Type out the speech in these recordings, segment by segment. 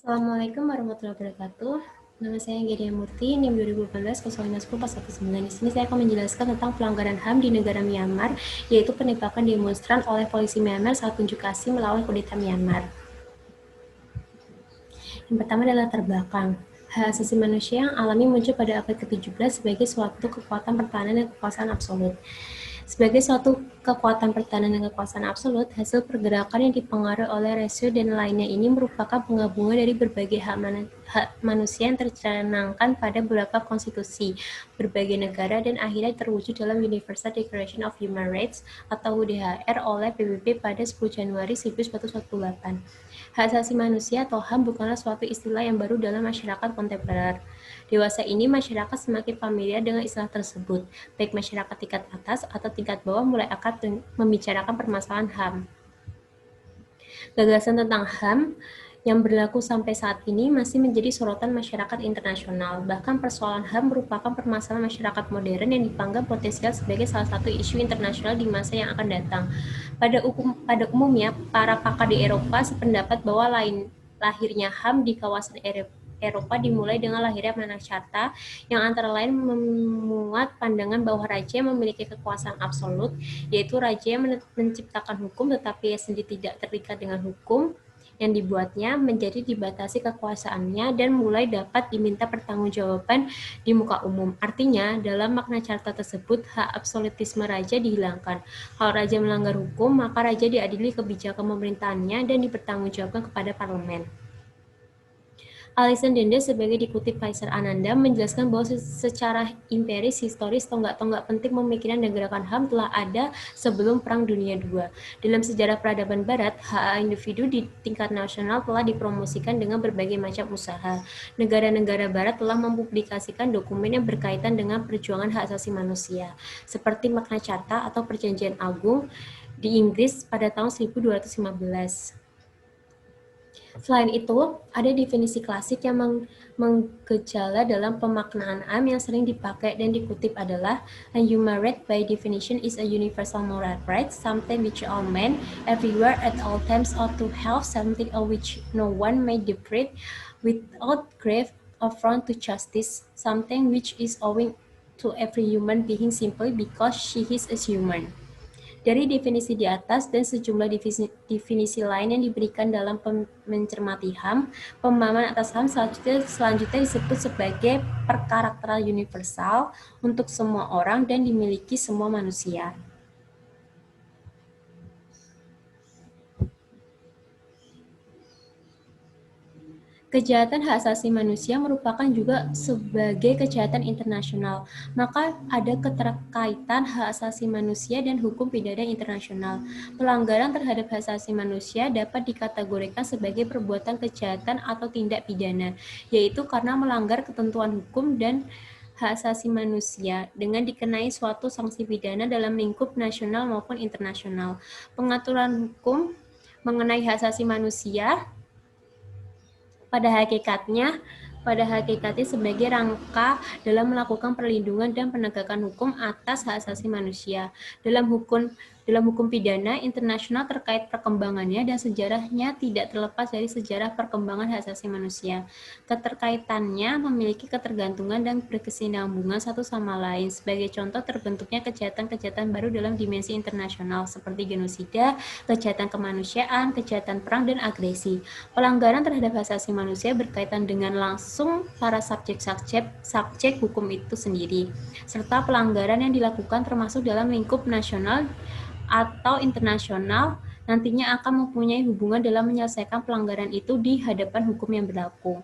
Assalamualaikum warahmatullahi wabarakatuh. Nama saya Gedia Murti, NIM 2018-0510-419. Di sini saya akan menjelaskan tentang pelanggaran HAM di negara Myanmar, yaitu penembakan demonstran oleh polisi Myanmar saat unjuk kasih melawan kudeta Myanmar. Yang pertama adalah terbelakang. Hak asasi manusia yang alami muncul pada abad ke-17 sebagai suatu kekuatan pertahanan dan kekuasaan absolut. Sebagai suatu kekuatan pertahanan dan kekuasaan absolut, hasil pergerakan yang dipengaruhi oleh rasio dan lainnya ini merupakan penggabungan dari berbagai hak manusia yang tercanangkan pada beberapa konstitusi, berbagai negara, dan akhirnya terwujud dalam Universal Declaration of Human Rights atau UDHR oleh PBB pada 10 Januari 1948. Hak asasi manusia atau HAM bukanlah suatu istilah yang baru dalam masyarakat kontemporer. Dewasa ini masyarakat semakin familiar dengan istilah tersebut, baik masyarakat tingkat atas atau tingkat bawah mulai akan membicarakan permasalahan HAM. Gagasan tentang HAM yang berlaku sampai saat ini masih menjadi sorotan masyarakat internasional. Bahkan persoalan HAM merupakan permasalahan masyarakat modern yang dipandang potensial sebagai salah satu isu internasional di masa yang akan datang. Pada umumnya, para pakar di Eropa sependapat bahwa lahirnya HAM di kawasan Eropa dimulai dengan lahirnya Magna Carta yang antara lain memuat pandangan bahwa raja memiliki kekuasaan absolut, yaitu raja yang menciptakan hukum tetapi sendiri tidak terikat dengan hukum yang dibuatnya, menjadi dibatasi kekuasaannya dan mulai dapat diminta pertanggungjawaban di muka umum. Artinya, dalam Magna Carta tersebut, hak absolutisme raja dihilangkan. Kalau raja melanggar hukum, maka raja diadili kebijakan pemerintahannya dan dipertanggungjawabkan kepada parlemen. Alison Dende sebagai dikutip Kaiser Ananda menjelaskan bahwa secara empiris historis tonggak-tonggak penting pemikiran dan gerakan HAM telah ada sebelum Perang Dunia II. Dalam sejarah peradaban Barat, hak individu di tingkat nasional telah dipromosikan dengan berbagai macam usaha. Negara-negara Barat telah mempublikasikan dokumen yang berkaitan dengan perjuangan hak asasi manusia, seperti Magna Carta atau Perjanjian Agung di Inggris pada tahun 1215. Selain itu, ada definisi klasik yang menggejala dalam pemaknaan HAM yang sering dipakai dan dikutip adalah a human right by definition is a universal moral right, something which all men everywhere at all times ought to have, something of which no one may deprive without grave affront to justice, something which is owing to every human being simply because she is a human. Dari definisi di atas dan sejumlah definisi lain yang diberikan dalam mencermati HAM, pemahaman atas HAM selanjutnya disebut sebagai perkarakteran universal untuk semua orang dan dimiliki semua manusia. Kejahatan hak asasi manusia merupakan juga sebagai kejahatan internasional, maka ada keterkaitan hak asasi manusia dan hukum pidana internasional. Pelanggaran terhadap hak asasi manusia dapat dikategorikan sebagai perbuatan kejahatan atau tindak pidana, yaitu karena melanggar ketentuan hukum dan hak asasi manusia dengan dikenai suatu sanksi pidana dalam lingkup nasional maupun internasional. Pengaturan hukum mengenai hak asasi manusia pada hakikatnya sebagai rangka dalam melakukan perlindungan dan penegakan hukum atas hak asasi manusia. Dalam hukum pidana internasional terkait perkembangannya dan sejarahnya tidak terlepas dari sejarah perkembangan hak asasi manusia. Keterkaitannya memiliki ketergantungan dan berkesinambungan satu sama lain. Sebagai contoh, terbentuknya kejahatan-kejahatan baru dalam dimensi internasional seperti genosida, kejahatan kemanusiaan, kejahatan perang, dan agresi. Pelanggaran terhadap hak asasi manusia berkaitan dengan langsung para subjek hukum itu sendiri, serta pelanggaran yang dilakukan termasuk dalam lingkup nasional atau internasional nantinya akan mempunyai hubungan dalam menyelesaikan pelanggaran itu di hadapan hukum yang berlaku.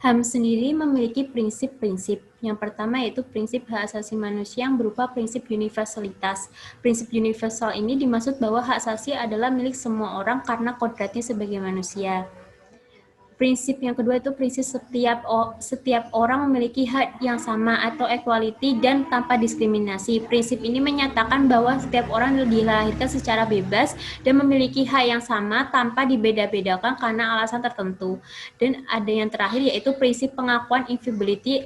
HAM sendiri memiliki prinsip-prinsip. Yang pertama yaitu prinsip hak asasi manusia yang berupa prinsip universalitas. Prinsip universal ini dimaksud bahwa hak asasi adalah milik semua orang karena kodratnya sebagai manusia. Prinsip yang kedua itu prinsip setiap orang memiliki hak yang sama atau equality dan tanpa diskriminasi. Prinsip ini menyatakan bahwa setiap orang dilahirkan secara bebas dan memiliki hak yang sama tanpa dibeda-bedakan karena alasan tertentu. Dan ada yang terakhir yaitu prinsip pengakuan inviolability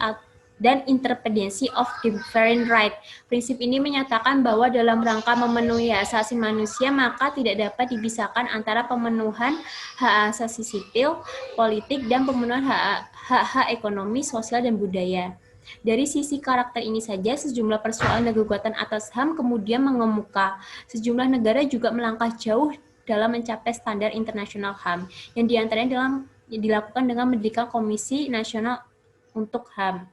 dan interdependency of different rights. Prinsip ini menyatakan bahwa dalam rangka memenuhi hak asasi manusia, maka tidak dapat dipisahkan antara pemenuhan hak asasi sipil, politik, dan pemenuhan hak-hak ekonomi, sosial, dan budaya. Dari sisi karakter ini saja, sejumlah persoalan dan gugatan atas HAM kemudian mengemuka. Sejumlah negara juga melangkah jauh dalam mencapai standar internasional HAM, yang diantaranya dilakukan dengan mendirikan Komisi Nasional untuk HAM.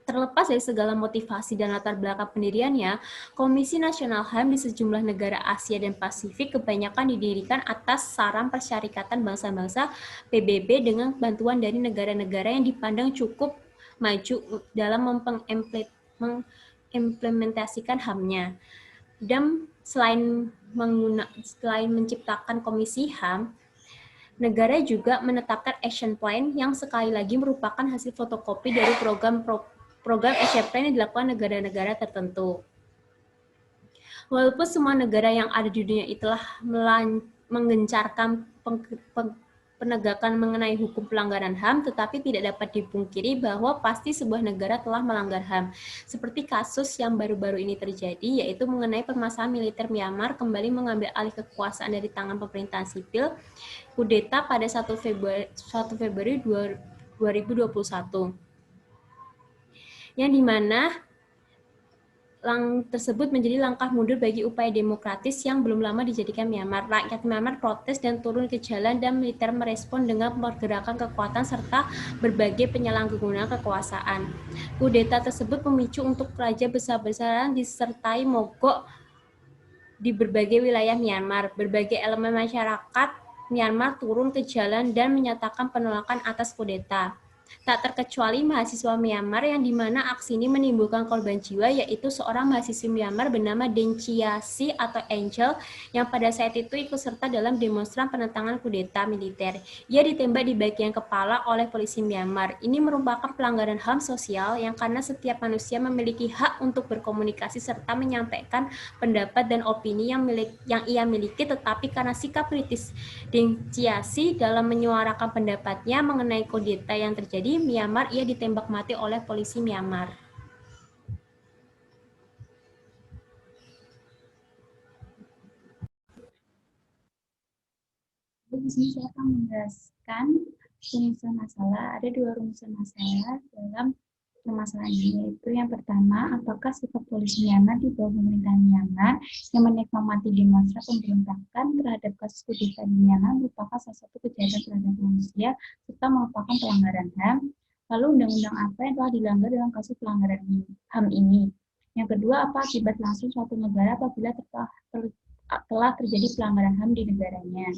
Terlepas dari segala motivasi dan latar belakang pendiriannya, Komisi Nasional HAM di sejumlah negara Asia dan Pasifik kebanyakan didirikan atas saran Persyarikatan Bangsa-Bangsa PBB dengan bantuan dari negara-negara yang dipandang cukup maju dalam mengimplementasikan HAM-nya. Dan selain menciptakan Komisi HAM, negara juga menetapkan action plan yang sekali lagi merupakan hasil fotokopi dari program action plan yang dilakukan negara-negara tertentu. Walaupun semua negara yang ada di dunia itulah menggencarkan penegakan mengenai hukum pelanggaran HAM, tetapi tidak dapat dipungkiri bahwa pasti sebuah negara telah melanggar HAM. Seperti kasus yang baru-baru ini terjadi, yaitu mengenai permasalahan militer Myanmar kembali mengambil alih kekuasaan dari tangan pemerintahan sipil, kudeta pada 1 Februari 2021. Yang dimana tersebut menjadi langkah mundur bagi upaya demokratis yang belum lama dijadikan Myanmar. Rakyat Myanmar protes dan turun ke jalan, dan militer merespon dengan pergerakan kekuatan serta berbagai penyalahgunaan kekuasaan. Kudeta tersebut memicu untuk raja besar-besaran disertai mogok di berbagai wilayah Myanmar. Berbagai elemen masyarakat Myanmar turun ke jalan dan menyatakan penolakan atas kudeta. Tak terkecuali mahasiswa Myanmar, yang dimana aksi ini menimbulkan korban jiwa, yaitu seorang mahasiswa Myanmar bernama Deng Chiasi atau Angel, yang pada saat itu ikut serta dalam demonstran penentangan kudeta militer. Ia ditembak di bagian kepala oleh polisi Myanmar. Ini merupakan pelanggaran HAM sosial yang karena setiap manusia memiliki hak untuk berkomunikasi serta menyampaikan pendapat dan opini yang ia miliki, tetapi karena sikap kritis Deng Chiasi dalam menyuarakan pendapatnya mengenai kudeta yang terjadi di Myanmar, ia ditembak mati oleh polisi Myanmar. Di sini saya akan menjelaskan rumusan masalah. Ada dua rumusan masalah dalam permasalahan ini, yaitu yang pertama, apakah sikap polisi Myanmar di bawah pemerintahan Myanmar yang menikmati demonstran pemberontakan terhadap kasus kudeta di Myanmar merupakan salah satu kejahatan terhadap manusia serta merupakan pelanggaran HAM. Lalu undang-undang apa yang telah dilanggar dalam kasus pelanggaran HAM ini? Yang kedua, apa akibat langsung suatu negara apabila telah terjadi pelanggaran HAM di negaranya?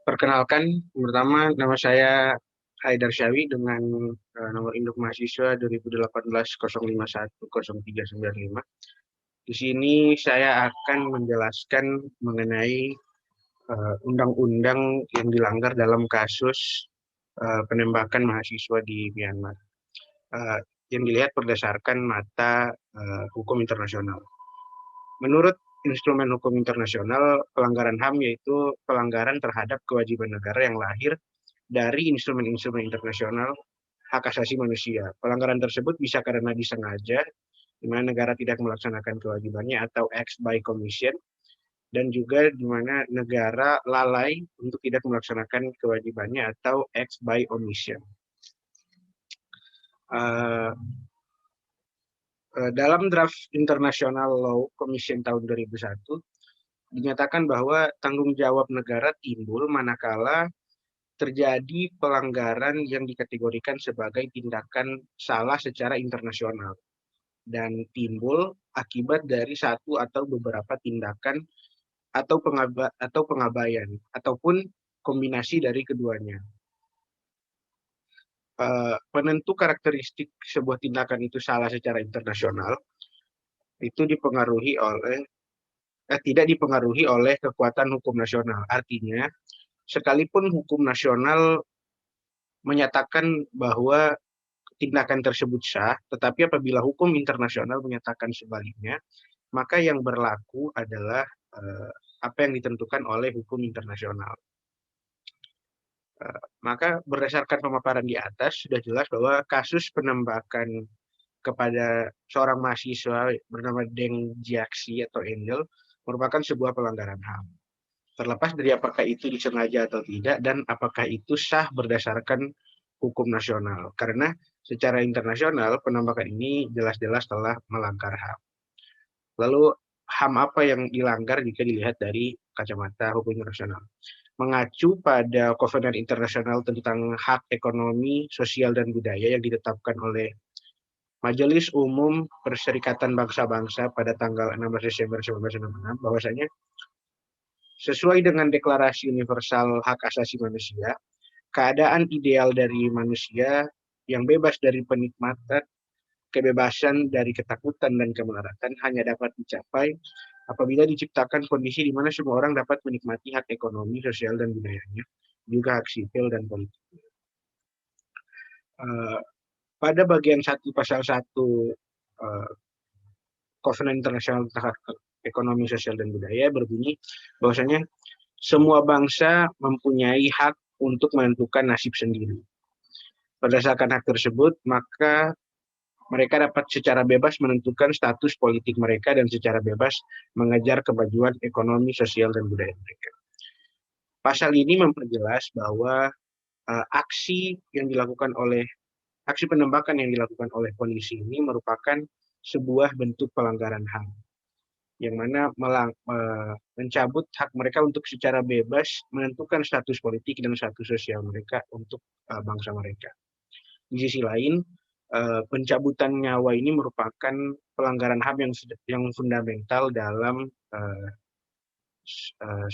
Perkenalkan, pertama nama saya Haidar Syawi dengan nomor induk mahasiswa 2018-051-0395. Di sini saya akan menjelaskan mengenai undang-undang yang dilanggar dalam kasus penembakan mahasiswa di Myanmar. Yang dilihat berdasarkan mata hukum internasional. Menurut instrumen hukum internasional, pelanggaran HAM yaitu pelanggaran terhadap kewajiban negara yang lahir dari instrumen-instrumen internasional hak asasi manusia. Pelanggaran tersebut bisa karena disengaja, di mana negara tidak melaksanakan kewajibannya, atau acts by commission, dan juga di mana negara lalai untuk tidak melaksanakan kewajibannya, atau acts by omission. Dalam draft International Law Commission tahun 2001, dinyatakan bahwa tanggung jawab negara timbul manakala terjadi pelanggaran yang dikategorikan sebagai tindakan salah secara internasional dan timbul akibat dari satu atau beberapa tindakan atau pengabaian ataupun kombinasi dari keduanya. Penentu karakteristik sebuah tindakan itu salah secara internasional itu tidak dipengaruhi oleh kekuatan hukum nasional. Artinya, sekalipun hukum nasional menyatakan bahwa tindakan tersebut sah, tetapi apabila hukum internasional menyatakan sebaliknya, maka yang berlaku adalah apa yang ditentukan oleh hukum internasional. Maka berdasarkan pemaparan di atas, sudah jelas bahwa kasus penembakan kepada seorang mahasiswa bernama Deng Jiaxi atau Angel merupakan sebuah pelanggaran HAM. Terlepas dari apakah itu disengaja atau tidak, dan apakah itu sah berdasarkan hukum nasional. Karena secara internasional, penembakan ini jelas-jelas telah melanggar HAM. Lalu HAM apa yang dilanggar jika dilihat dari kacamata hukum internasional? Mengacu pada Kovenant Internasional tentang Hak Ekonomi, Sosial, dan Budaya yang ditetapkan oleh Majelis Umum Perserikatan Bangsa-Bangsa pada tanggal 16 Desember 1966, bahwasanya sesuai dengan Deklarasi Universal Hak Asasi Manusia, keadaan ideal dari manusia yang bebas dari penikmatan, kebebasan dari ketakutan dan kemelaratan hanya dapat dicapai apabila diciptakan kondisi di mana semua orang dapat menikmati hak ekonomi, sosial, dan budayanya, juga hak sipil dan politik. Pada bagian 1 pasal 1 Kovenant Internasional tentang Hak Ekonomi, Sosial, dan Budaya berbunyi bahwasanya semua bangsa mempunyai hak untuk menentukan nasib sendiri. Berdasarkan hak tersebut, maka mereka dapat secara bebas menentukan status politik mereka dan secara bebas mengejar kemajuan ekonomi, sosial, dan budaya mereka. Pasal ini memperjelas bahwa aksi penembakan yang dilakukan oleh polisi ini merupakan sebuah bentuk pelanggaran HAM, yang mana mencabut hak mereka untuk secara bebas menentukan status politik dan status sosial mereka untuk bangsa mereka. Di sisi lain, pencabutan nyawa ini merupakan pelanggaran HAM yang fundamental dalam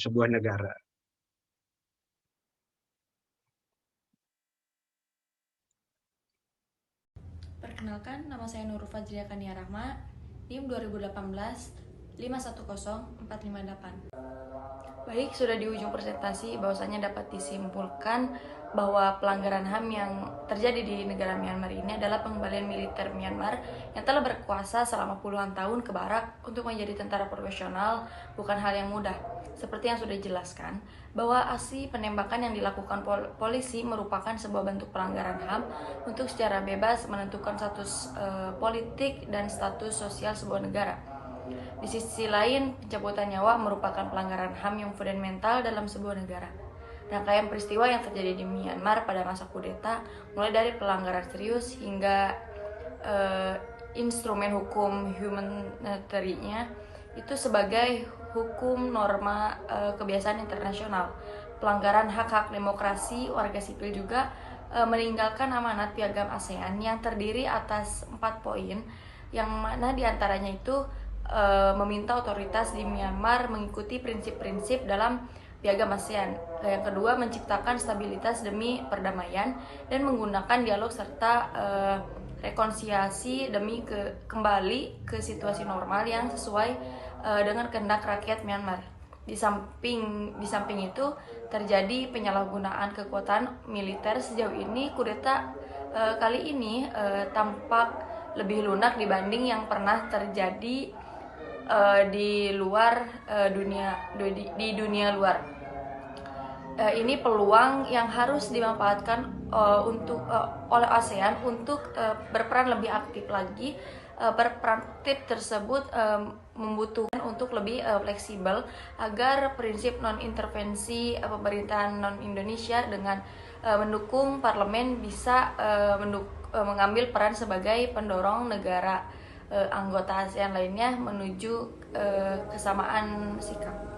sebuah negara. Perkenalkan, nama saya Nurul Fajriya Kania Rahma, NIM 2018 510458. Baik, sudah di ujung presentasi, bahwasanya dapat disimpulkan bahwa pelanggaran HAM yang terjadi di negara Myanmar ini adalah pengembalian militer Myanmar yang telah berkuasa selama puluhan tahun ke barak untuk menjadi tentara profesional bukan hal yang mudah. Seperti yang sudah dijelaskan, bahwa aksi penembakan yang dilakukan polisi merupakan sebuah bentuk pelanggaran HAM untuk secara bebas menentukan status politik dan status sosial sebuah negara. Di sisi lain, pencabutan nyawa merupakan pelanggaran HAM yang fundamental dalam sebuah negara. Rangkaian peristiwa yang terjadi di Myanmar pada masa kudeta, mulai dari pelanggaran serius hingga instrumen hukum humanitariannya itu sebagai hukum norma kebiasaan internasional. Pelanggaran hak-hak demokrasi warga sipil juga meninggalkan amanat piagam ASEAN yang terdiri atas 4 poin, yang mana diantaranya itu meminta otoritas di Myanmar mengikuti prinsip-prinsip dalam piagam ASEAN. Yang kedua, menciptakan stabilitas demi perdamaian dan menggunakan dialog serta rekonsiliasi demi kembali ke situasi normal yang sesuai dengan kehendak rakyat Myanmar. Di samping itu terjadi penyalahgunaan kekuatan militer. Sejauh ini kudeta kali ini tampak lebih lunak dibanding yang pernah terjadi di luar dunia luar. Ini peluang yang harus dimanfaatkan oleh ASEAN untuk berperan lebih aktif lagi. Berperan aktif tersebut membutuhkan untuk lebih fleksibel agar prinsip non-intervensi pemerintahan non-Indonesia dengan mendukung parlemen bisa mengambil peran sebagai pendorong negara anggota ASEAN lainnya menuju kesamaan sikap.